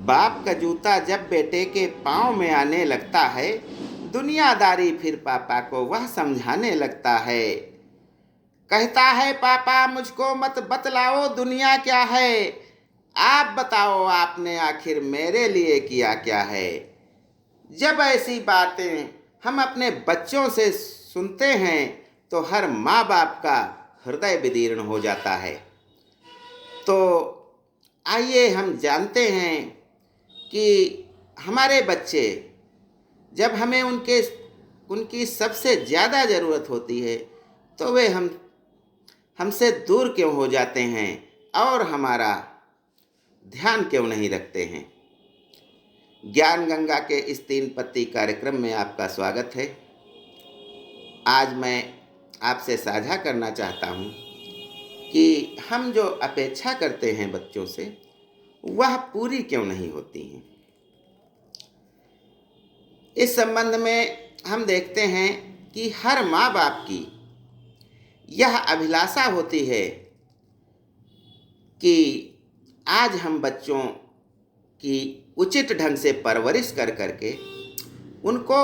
बाप का जूता जब बेटे के पाँव में आने लगता है, दुनियादारी फिर पापा को वह समझाने लगता है। कहता है, पापा मुझको मत बतलाओ दुनिया क्या है, आप बताओ आपने आखिर मेरे लिए किया क्या है। जब ऐसी बातें हम अपने बच्चों से सुनते हैं तो हर माँ बाप का हृदय विदीर्ण हो जाता है। तो आइए हम जानते हैं कि हमारे बच्चे जब हमें उनकी सबसे ज़्यादा ज़रूरत होती है तो वे हमसे दूर क्यों हो जाते हैं और हमारा ध्यान क्यों नहीं रखते हैं। ज्ञान गंगा के इस 3 पत्ती कार्यक्रम में आपका स्वागत है। आज मैं आपसे साझा करना चाहता हूँ कि हम जो अपेक्षा करते हैं बच्चों से वह पूरी क्यों नहीं होती हैं। इस संबंध में हम देखते हैं कि हर माँ बाप की यह अभिलाषा होती है कि आज हम बच्चों की उचित ढंग से परवरिश कर करके उनको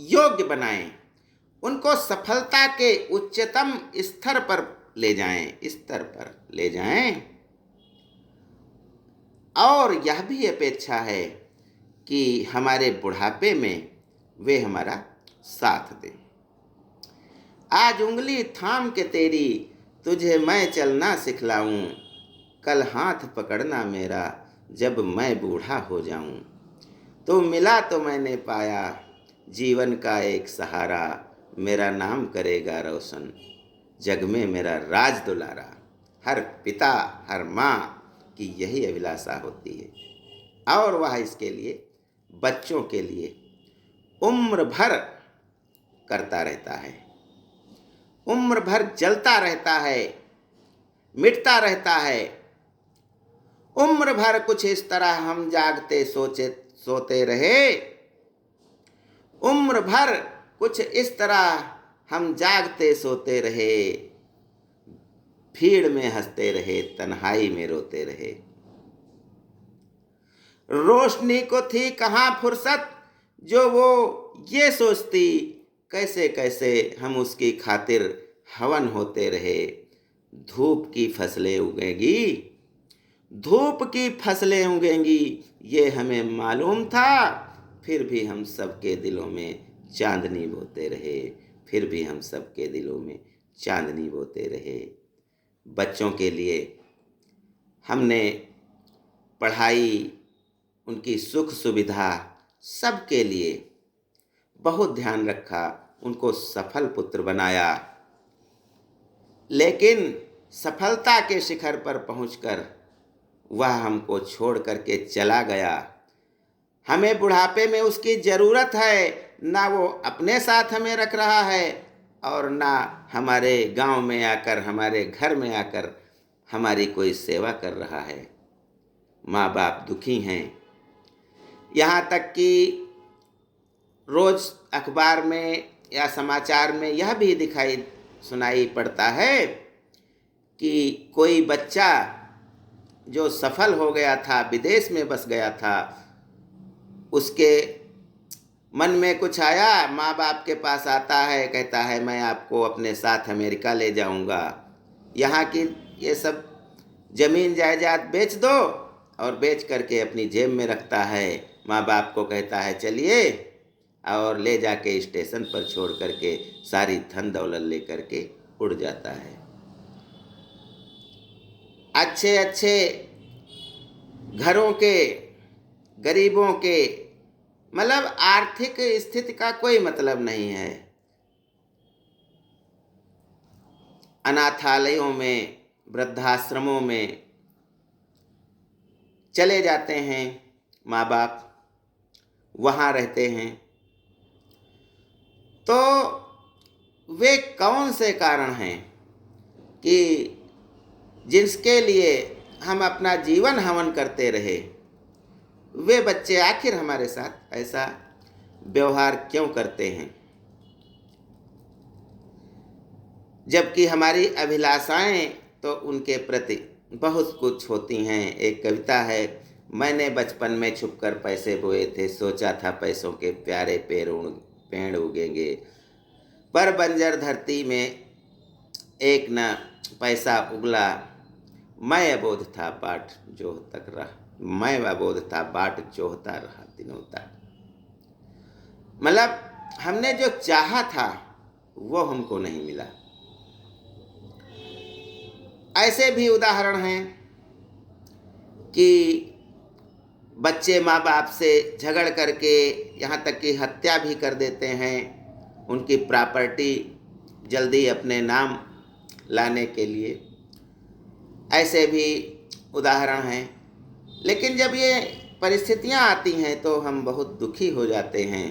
योग्य बनाएं, उनको सफलता के उच्चतम स्तर पर ले जाएं और यह भी अपेक्षा है कि हमारे बुढ़ापे में वे हमारा साथ दें। आज उंगली थाम के तेरी तुझे मैं चलना सिखलाऊं, कल हाथ पकड़ना मेरा जब मैं बूढ़ा हो जाऊं। तो मिला तो मैंने पाया जीवन का एक सहारा, मेरा नाम करेगा रोशन जग में मेरा राज दुलारा। हर पिता हर माँ की यही अभिलाषा होती है और वह इसके लिए बच्चों के लिए उम्र भर करता रहता है, उम्र भर जलता रहता है, मिटता रहता है। उम्र भर कुछ इस तरह हम जागते सोते रहे, उम्र भर कुछ इस तरह हम जागते सोते रहे, भीड़ में हंसते रहे, तन्हाई में रोते रहे। रोशनी को थी कहाँ फुर्सत जो वो ये सोचती, कैसे कैसे हम उसकी खातिर हवन होते रहे। धूप की फसलें उगेंगी, धूप की फसलें उगेंगी ये हमें मालूम था, फिर भी हम सबके दिलों में चांदनी बोते रहे, फिर भी हम सबके दिलों में चांदनी बोते रहे। बच्चों के लिए हमने पढ़ाई, उनकी सुख सुविधा सब के लिए बहुत ध्यान रखा, उनको सफल पुत्र बनाया। लेकिन सफलता के शिखर पर पहुंचकर वह हमको छोड़ करके चला गया। हमें बुढ़ापे में उसकी ज़रूरत है, ना वो अपने साथ हमें रख रहा है और ना हमारे गांव में आकर, हमारे घर में आकर हमारी कोई सेवा कर रहा है। माँ बाप दुखी हैं। यहाँ तक कि रोज़ अखबार में या समाचार में यह भी सुनाई पड़ता है कि कोई बच्चा जो सफल हो गया था, विदेश में बस गया था, उसके मन में कुछ आया, माँ बाप के पास आता है, कहता है मैं आपको अपने साथ अमेरिका ले जाऊंगा, यहाँ की ये सब ज़मीन जायदाद बेच दो, और बेच करके अपनी जेब में रखता है। माँ बाप को कहता है चलिए, और ले जाके स्टेशन पर छोड़ करके सारी धन दौलत ले करके उड़ जाता है। अच्छे अच्छे घरों के, गरीबों के, मतलब आर्थिक स्थिति का कोई मतलब नहीं है। अनाथालयों में, वृद्धाश्रमों में चले जाते हैं माँ बाप, वहाँ रहते हैं। तो वे कौन से कारण हैं कि जिसके लिए हम अपना जीवन हवन करते रहे, वे बच्चे आखिर हमारे साथ ऐसा व्यवहार क्यों करते हैं, जबकि हमारी अभिलाषाएं तो उनके प्रति बहुत कुछ होती हैं। एक कविता है, मैंने बचपन में छुपकर पैसे बोए थे, सोचा था पैसों के प्यारे पेड़ उगेंगे, पर बंजर धरती में एक न पैसा उगला। मैं अबोध था बाट जोहता रहा दिनों तक। मतलब हमने जो चाहा था वो हमको नहीं मिला। ऐसे भी उदाहरण हैं कि बच्चे माँ बाप से झगड़ करके यहाँ तक कि हत्या भी कर देते हैं, उनकी प्रॉपर्टी जल्दी अपने नाम लाने के लिए। ऐसे भी उदाहरण हैं। लेकिन जब ये परिस्थितियाँ आती हैं तो हम बहुत दुखी हो जाते हैं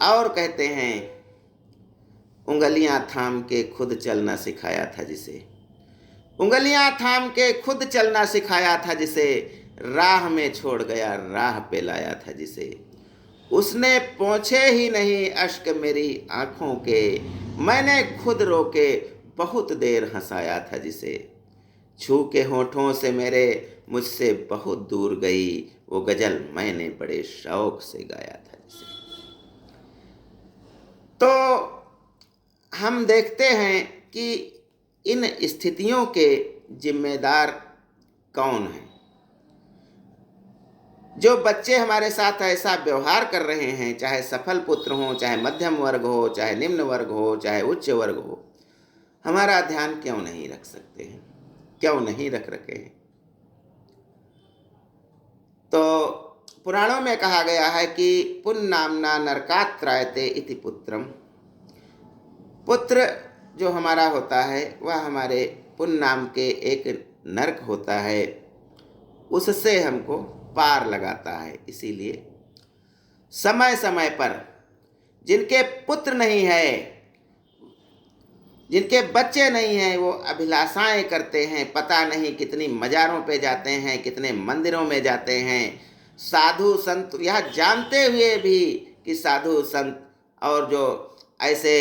और कहते हैं, उंगलियां थाम के खुद चलना सिखाया था जिसे, उंगलियां थाम के खुद चलना सिखाया था जिसे, राह में छोड़ गया राह पे लाया था जिसे, उसने पोंछे ही नहीं अश्क मेरी आँखों के, मैंने खुद रोके बहुत देर हंसाया था जिसे, छू के होठों से मेरे मुझसे बहुत दूर गई वो गज़ल मैंने बड़े शौक से गाया था जिसे। तो हम देखते हैं कि इन स्थितियों के जिम्मेदार कौन हैं। जो बच्चे हमारे साथ ऐसा व्यवहार कर रहे हैं, चाहे सफल पुत्र हो, चाहे मध्यम वर्ग हो, चाहे निम्न वर्ग हो, चाहे उच्च वर्ग हो, हमारा ध्यान क्यों नहीं रख सकते हैं, क्यों नहीं रख रखे हैं। तो पुराणों में कहा गया है कि पुन्नाम्ना नरकात् त्रायते इति पुत्रम, पुत्र जो हमारा होता है वह हमारे पुण्य नाम के एक नरक होता है, उससे हमको पार लगाता है। इसीलिए समय समय पर जिनके पुत्र नहीं है, जिनके बच्चे नहीं हैं, वो अभिलाषाएं करते हैं, पता नहीं कितनी मज़ारों पे जाते हैं, कितने मंदिरों में जाते हैं, साधु संत, यह जानते हुए भी कि साधु संत और जो ऐसे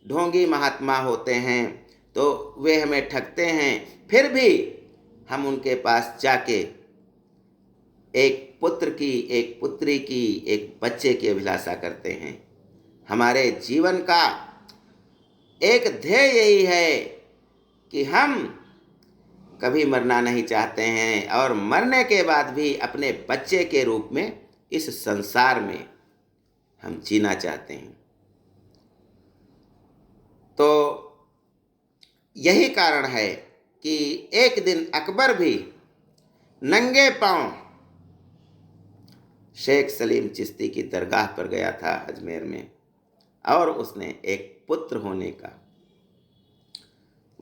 ढोंगी महात्मा होते हैं तो वे हमें ठगते हैं, फिर भी हम उनके पास जाके एक पुत्र की, एक पुत्री की, एक बच्चे की अभिलाषा करते हैं। हमारे जीवन का एक ध्येय यही है कि हम कभी मरना नहीं चाहते हैं और मरने के बाद भी अपने बच्चे के रूप में इस संसार में हम जीना चाहते हैं। तो यही कारण है कि एक दिन अकबर भी नंगे पांव शेख सलीम चिश्ती की दरगाह पर गया था अजमेर में, और उसने एक पुत्र होने का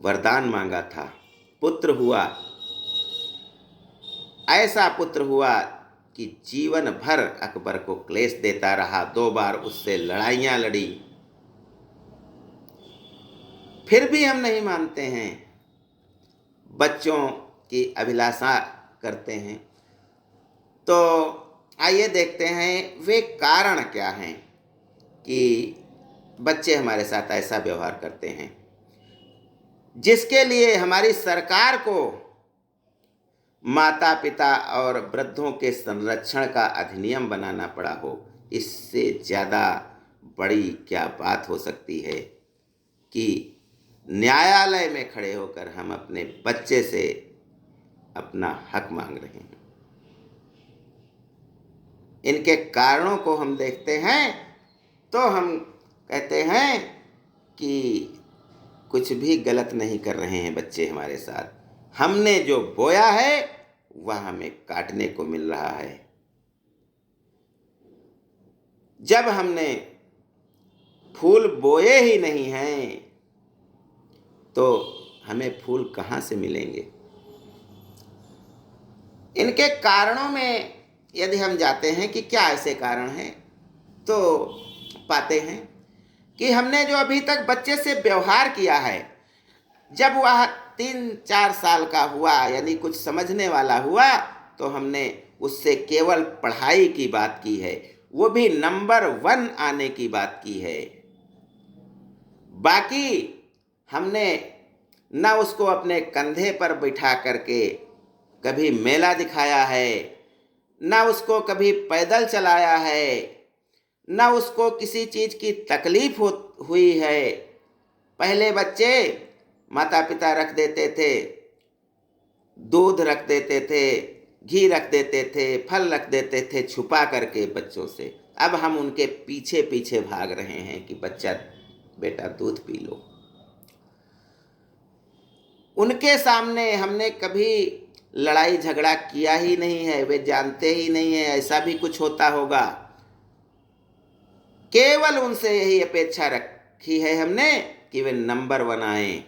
वरदान मांगा था। पुत्र हुआ, ऐसा पुत्र हुआ कि जीवन भर अकबर को क्लेश देता रहा, 2 बार उससे लड़ाइयाँ लड़ी, फिर भी हम नहीं मानते हैं, बच्चों की अभिलाषा करते हैं। तो आइए देखते हैं वे कारण क्या हैं कि बच्चे हमारे साथ ऐसा व्यवहार करते हैं, जिसके लिए हमारी सरकार को माता पिता और वृद्धों के संरक्षण का अधिनियम बनाना पड़ा हो। इससे ज़्यादा बड़ी क्या बात हो सकती है कि न्यायालय में खड़े होकर हम अपने बच्चे से अपना हक मांग रहे हैं। इनके कारणों को हम देखते हैं तो हम कहते हैं कि कुछ भी गलत नहीं कर रहे हैं बच्चे हमारे साथ। हमने जो बोया है वह हमें काटने को मिल रहा है। जब हमने फूल बोए ही नहीं हैं तो हमें फूल कहाँ से मिलेंगे। इनके कारणों में यदि हम जाते हैं कि क्या ऐसे कारण हैं, तो पाते हैं कि हमने जो अभी तक बच्चे से व्यवहार किया है, जब वह 3-4 साल का हुआ, यानी कुछ समझने वाला हुआ, तो हमने उससे केवल पढ़ाई की बात की है, वो भी नंबर 1 आने की बात की है। बाकी हमने न उसको अपने कंधे पर बिठा करके कभी मेला दिखाया है, न उसको कभी पैदल चलाया है, न उसको किसी चीज़ की तकलीफ हुई है। पहले बच्चे माता पिता रख देते थे, दूध रख देते थे, घी रख देते थे, फल रख देते थे छुपा करके बच्चों से। अब हम उनके पीछे पीछे भाग रहे हैं कि बच्चा बेटा दूध पी लो। उनके सामने हमने कभी लड़ाई झगड़ा किया ही नहीं है, वे जानते ही नहीं है ऐसा भी कुछ होता होगा। केवल उनसे यही अपेक्षा रखी है हमने कि वे नंबर बनाएं।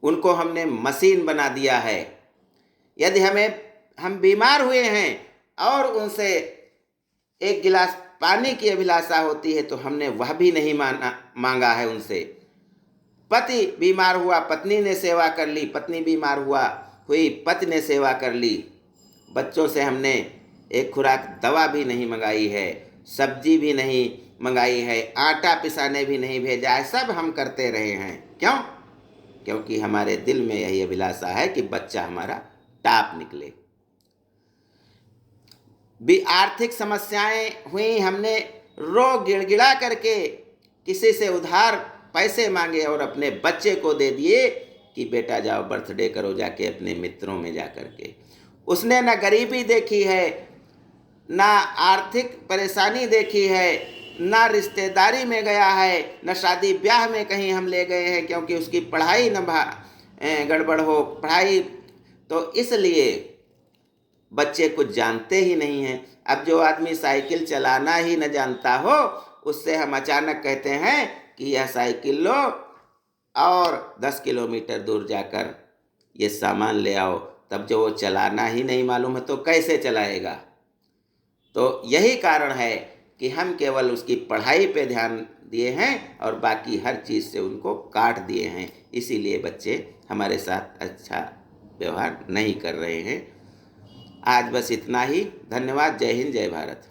उनको हमने मशीन बना दिया है। यदि हम बीमार हुए हैं और उनसे एक गिलास पानी की अभिलाषा होती है तो हमने वह भी नहीं मांगा है उनसे। पति बीमार हुआ, पत्नी ने सेवा कर ली, पत्नी बीमार हुई, पति ने सेवा कर ली। बच्चों से हमने एक खुराक दवा भी नहीं मंगाई है, सब्जी भी नहीं मंगाई है, आटा पिसाने भी नहीं भेजा है, सब हम करते रहे हैं। क्यों? क्योंकि हमारे दिल में यही अभिलाषा है कि बच्चा हमारा टाप निकले। भी आर्थिक समस्याएं हुई, हमने रो गिड़गिड़ा करके किसी से उधार पैसे मांगे और अपने बच्चे को दे दिए कि बेटा जाओ बर्थडे करो जाके अपने मित्रों में जा करके। उसने ना गरीबी देखी है, ना आर्थिक परेशानी देखी है, ना रिश्तेदारी में गया है, न शादी ब्याह में कहीं हम ले गए हैं क्योंकि उसकी पढ़ाई न गड़बड़ हो पढ़ाई। तो इसलिए बच्चे कुछ जानते ही नहीं हैं। अब जो आदमी साइकिल चलाना ही न जानता हो उससे हम अचानक कहते हैं कि यह साइकिल लो और 10 किलोमीटर दूर जाकर ये सामान ले आओ, तब जो वो चलाना ही नहीं मालूम है तो कैसे चलाएगा। तो यही कारण है कि हम केवल उसकी पढ़ाई पे ध्यान दिए हैं और बाकी हर चीज़ से उनको काट दिए हैं। इसीलिए बच्चे हमारे साथ अच्छा व्यवहार नहीं कर रहे हैं। आज बस इतना ही। धन्यवाद। जय हिंद, जय भारत।